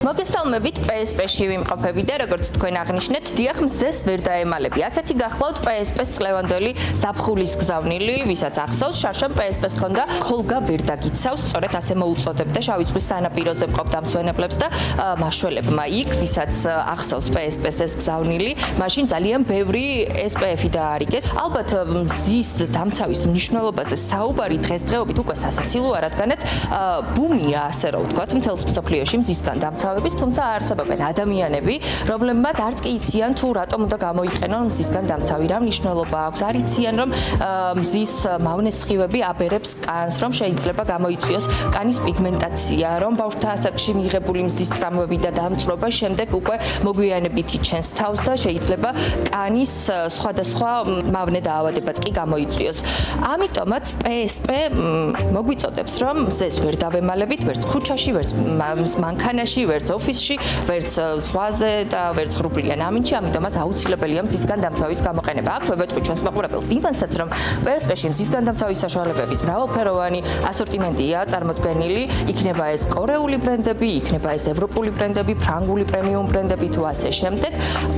მოგესალმებით PSP-ში ვიმყოფები და როგორც თქვენ აღნიშნეთ, დიახ მზეს ვერ დაემალები. ასეთი გახლავთ PSP-ს წლევანდელი ზაფხულის გზავნილი, ვისაც ახსოვს, შარშან PSP-ს ჰქონდა ქოლგა ვერ დაგიცავს, სწორედ ასე მოუწოდებდა შავი ზღვის სანაპიროზე მყოფ დამსვენებლებს და მაშველებმა იქ, ვისაც ახსოვს PSP-ს ეს გზავნილი, მაშინ ძალიან ბევრი SPF-ი დაარიგეს. ალბათ მზის დამცავის მნიშვნელობაზე საუბარი დღესდღეობით უკვე სასაცილოა, რადგანაც ბუმია, ასე რომ ვთქვათ, მთელს მსოფლიოში მზისგან დამცავების, თუმცა არსებობენ ადამიანები, რომლებმაც არც კი იციან თუ რატომ უნდა გამოიყენონ მზისგან დამცავი, რა მნიშვნელობა აქვს, არ იციან რომ მზის მავნე სხივები აბერებს კანს, რომ შეიძლება გამოიწვიოს კანის პიგმენტაცია, რომ ბავშვთა ასაკში მიღებული მზის ტრამვები და დამწვრობა შემდეგ უკვე მოგვიანებით იჩენს თავს და შეიძლება კანის სხვადასხვა მავნე დაავადებაც კი გამოიწვიოს. ამიტომაც PSP მოგვიწოდებს, რომ მზეს ვერ დავემალებით, ვერც ქუჩაში, ვერც მანქანაში, ვერც ოფისში, ვერც ზღვაზე და ვერც ღრუბლიან ამინდში, ამიტომაც აუცილებელია მზისგან დამცავის გამოყენება. აქვე ვეთქვი ჩვენს მაყურებელს იმასაც, რომ PSP-ში მზისგან დამცავის საშუალებების მრავალფეროვანი ასორტიმენტია წარმოდგენილი, იქნება ეს კორეული ბრენდები, იქნება ეს ევროპული ბრენდები, ფრანგული პრემიუმ ბრენდები თუ ასე შემდეგ.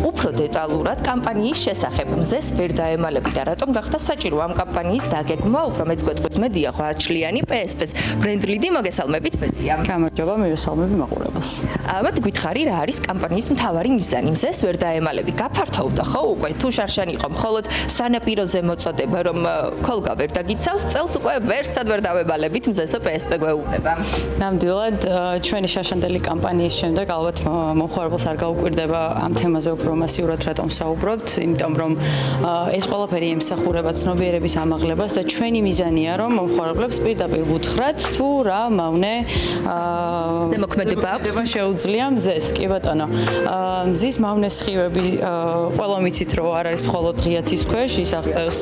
უფრო დეტალურად კამპანიის შესახებ მზეს ვერ დაემალები და რატომ გახდა საჭირო ამ კამპანიის დაგეგმვა, უფრო მეც გვეტყვის მედია ღვაწლიანი PSP-ს ბრენდ ლიდი, მოგესალმებით მედია. გამარჯობა, მივესალმები მაყურებელს. ალბათ გითხარი რა არის კამპანიის მთავარი მიზანი? მზეს ვერ დაემალები. გაფართოვდა ხო უკვე თუ შარშან იყო მხოლოდ სანაპიროზე მოწოდება, რომ ქოლგა ვერ დაგიცავს, წელს უკვე ვერსად ვერ დავემალებით, მზესო PSP გვეუბნება. ნამდვილად, ჩვენი შარშანდელი კამპანიის შემდეგ ალბათ მომხმარებელს არ გაუკვირდება ამ თემაზე უფრო მასიურად რატომ საუბრობთ, იმიტომ რომ ეს ყველაფერი ემსახურება ცნობიერების ამაღლებას და ჩვენი მიზანია, რომ მომხმარებლებს პირდაპირ ვუთხრათ, თუ რა მავნე ზემოქმედება აქვს შეუძლია მზეს, კი ბატონო. მზის მავნე სხივები ყველა ვიცით, რომ არ არის მხოლოდ ღიაცის ქვეშ, ის აღწევს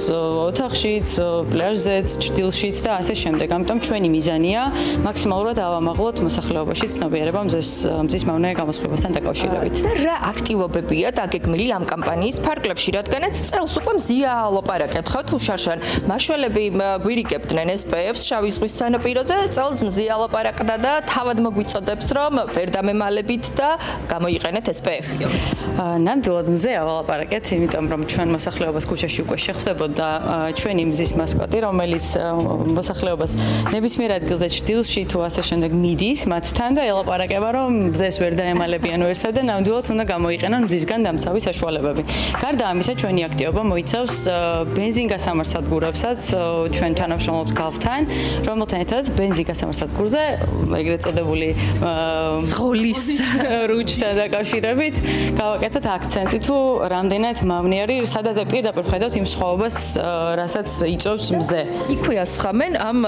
ოთახშიც, პლაჟზეც, ჭრდილშიც და ასე შემდეგ. ამიტომ ჩვენი მიზანია მაქსიმალურად ავამაღლოთ მოსახლეობაში ცნობიერება მზის მავნე გამოსხივებასთან დაკავშირებით. და რა აქტივობებია დაგეგმილი ამ კამპანიის ფარგლებში, რადგანაც წელს უკვე მზია ალოპარაკეთ ხო თუ შარშან მაშველები გვირიგებდნენ SPF-ს შავი ზღვის სანაპიროზე, წელს მზია ალოპარაკდა და თავად მოგვიწოდებს, რომ ვერ დამემალებით და გამოიყენეთ SPF-ი. ნამდვილად მზე ავალაპარაკეთ, იმიტომ რომ ჩვენ მოსახლეობას ქუჩაში უკვე შეხვდებოდა ჩვენი მზის მასკოტი, რომელიც მოსახლეობას ნებისმიერ ადგილზე ჭრდილში თუ ასე შემდეგ მიდის, მათთან და ელაპარაკება, რომ მზეს ვერ დაემალებიან ვერსად და ნამდვილად უნდა გამოიყენონ მზისგან დამცავი საშუალებები. გარდა ამისა, ჩვენი აქტივობა მოიცავს ბენზინგასამარსადგურებსაც ჩვენ თანამშრომლობთ გალფთან, რომელთან ერთად ბენზინგასამარსადგურზე ეგრეთ წოდებული ზღოლის რუჩთან დაკავშირებით გავაკეთოთ აქცენტი თუ რამდენად მავნე არის, სადაც პირდაპირ ხედავთ იმ სხვაობას, რასაც იწვევს მზე. იქვე ასხამენ ამ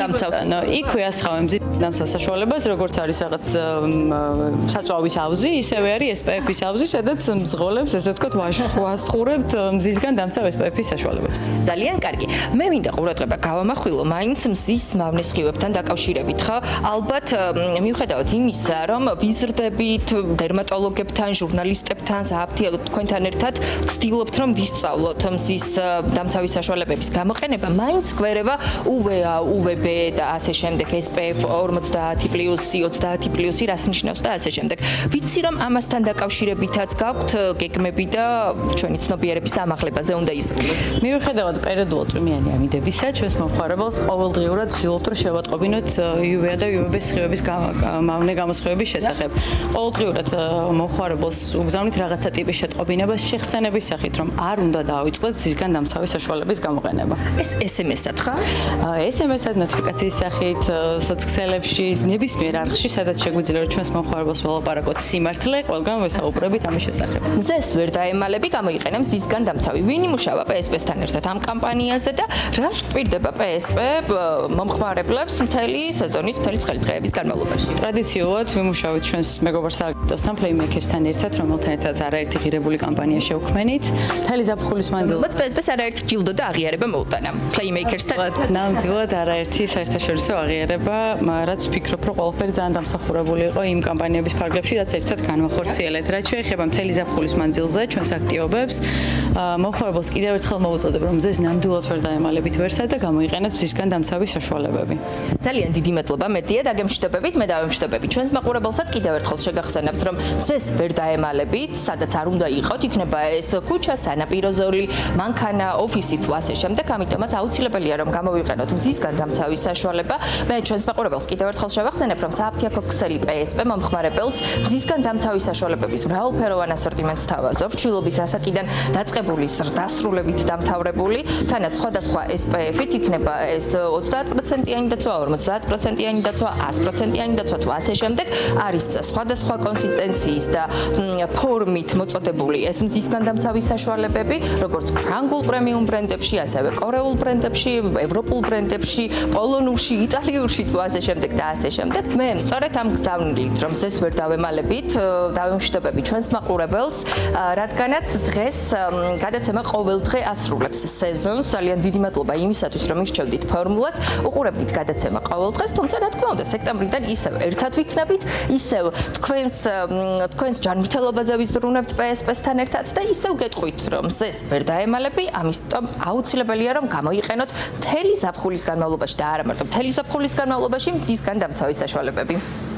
დამცავს. იქვე ასხამენ მზის დამცავს საშუალებას, როგორც არის რაღაც საწვავის ავზი, ისევე არის SPF-ის ავზი, სადაც მზღოლებს, ესე ვთქვათ, ვასხურებთ მზისგან დამცავ SPF-ის საშუალებებს. ძალიან კარგი. მე მინდა ყურადღება გავამახვილო მაინც მზის მავნე სხივებთან დაკავშირებით, ხო? ალბათ მიუხედავად იმისა, რომ ვიზრდებით დერმატოლოგებთან, ჟურნალისტებთან, ზააფთია თქვენთან ერთად ვცდილობთ, რომ ვისწავლოთ მზის დამცავი საშუალებების გამოყენება, მაინც გვერება UVA, UVB და ასე შემდეგ, SPF 50+, 30+, რას ნიშნავს და ასე შემდეგ. ვიცი რომ ამასთან დაკავშირებითაც გაქვთ გეგმები და ჩვენი ცნობიერების ამაღლებაზე უნდა იზრუნოთ. მიუხედავად პერიოდულად წვიმიანი ამიდებისა, ჩვენს მომხმარებელს ყოველდღიურად ვცდილობთ, რომ შევატყობინოთ UVA და UVB სხივების მავნე გამოსხივების შესახებ. ყოველდღიურად მომხმარებელს უგზავნით რაღაცა ტიპის შეტყობინებას შეხსენების სახით, რომ არ უნდა დაავიწყდეს მზისგან დამცავი საშუალების გამოყენება. ეს SMS-ად ხარ? SMS-ად ნოტიფიკაციის სახით, სოციალებში, ნებისმიერ არხში, სადაც შეგვიძლია რომ ჩვენს მომხმარებელს ველაპარაკოთ სიმართლე, ყველგან ვესაუბრებით ამის შესახებ. მზეს ვერ დაემალები, გამოიყენე მზისგან დამცავი. ვინ იმუშავა PSP-სთან ერთად ამ კამპანიაზე და რას გვპირდება PSP მომხმარებლებს მთელი სეზონის, მთელი ცხელი დღეების განმავლობაში? ტრადიციულად ვიმუშავეთ ჩვენს მეგობარ სააგენტოსთან, Playmaker-სთან ერთად, რომელთან PSP-სთან ერთად არაერთი ღირებული კამპანია შევქმენით. მთელი ზაფხულის მანძილზე բայց PSP-ს არაერთი ჯილდო და აღიარება მოუტანა Playmakers-თან. ნამდვილად არაერთი საერთაშორისო აღიარება, რაც ვფიქრობ, რომ ყველაფერი ძალიან დამსახურებული იყო იმ კამპანიების ფარგლებში, რაც ერთად განვახორციელეთ. რაც შეეხება მთელი ზაფხულის მანძილზე ჩვენს აქტივობებს, მომხმარებელს კიდევ ერთხელ მოვუწოდებ, რომ მზეს ნამდვილად ვერ დაემალებით ვერსად და გამოიყენეთ მზისგან დამცავი საშუალებები. ძალიან დიდი მადლობა მედია დაგემშვიდობებით, მე დავემშვიდობები ჩვენს მაყურებელსაც კიდევ ერთხელ შეგახსენებთ, რომ მზეს ვერ დაემალებით, სადაც არ უნდა იყოთ, იქნება ეს ქუჩა, სანაპირო ზოლი, მანქანა, ოფისი თუ ასე შემდეგ, ამიტომაც აუცილებელია რომ გამოვიყენოთ მზისგან დამცავი საშუალება. მე ჩვენს მაყურებელს კიდევ ერთხელ შევახსენებ, რომ საფთიაქო ქსელი PSP მომხმარებელს მზისგან დამცავი საშუალებების მრავალფეროვან ასორტიმენტს თავაზობს, ჩვილობის ასაკიდან დაწყებული დასრულებით დამთავრებული, თანაც სხვადასხვა SPF-ით იქნება ეს 30%-იანი დაცვა, 50%-იანი დაცვა, 100%-იანი დაცვა თუ ასე შემდეგ, არის სხვადასხვა კონსისტენციის და ფორმით მოწოდებული ეს მზისგან დამცავი საშუალებები, როგორც ფრანგულ პრემიუმ ბრენდებში, ასევე კორეულ ბრენდებში, ევროპულ ბრენდებში, პოლონურში, იტალიურში თუ ასე შემდეგ და ასე შემდეგ. მე სწორედ ამ გზავნილით, რომ ზეს ვერ დავემალებით, დავემშვიდობები ჩვენს მაყურებელს, რადგანაც დღეს გადაცემა ყოველდღე ასრულებს სეზონს. ძალიან დიდი მადლობა იმისათვის, რომ მირჩევდით ფორმულას, უყურებდით გადაცემა ყოველდღეს, თუმცა რა თქმა უნდა, სექტემბრიდან ისევ ერთად ვიქნებით, ისევ თქვენს ჯანმრთელობაზე ვიზრუნებთ PSP-სთან ერთად და ისევ გეტყვით, რომ ზეს ვერ დაემალები, ამიტომ აუცილებელია რომ გამოიყენოთ მთელი ზაფხულის განმავლობაში და არა მარტო მთელი ზაფხულის განმავლობაში მზისგან დამცავი საშუალებები.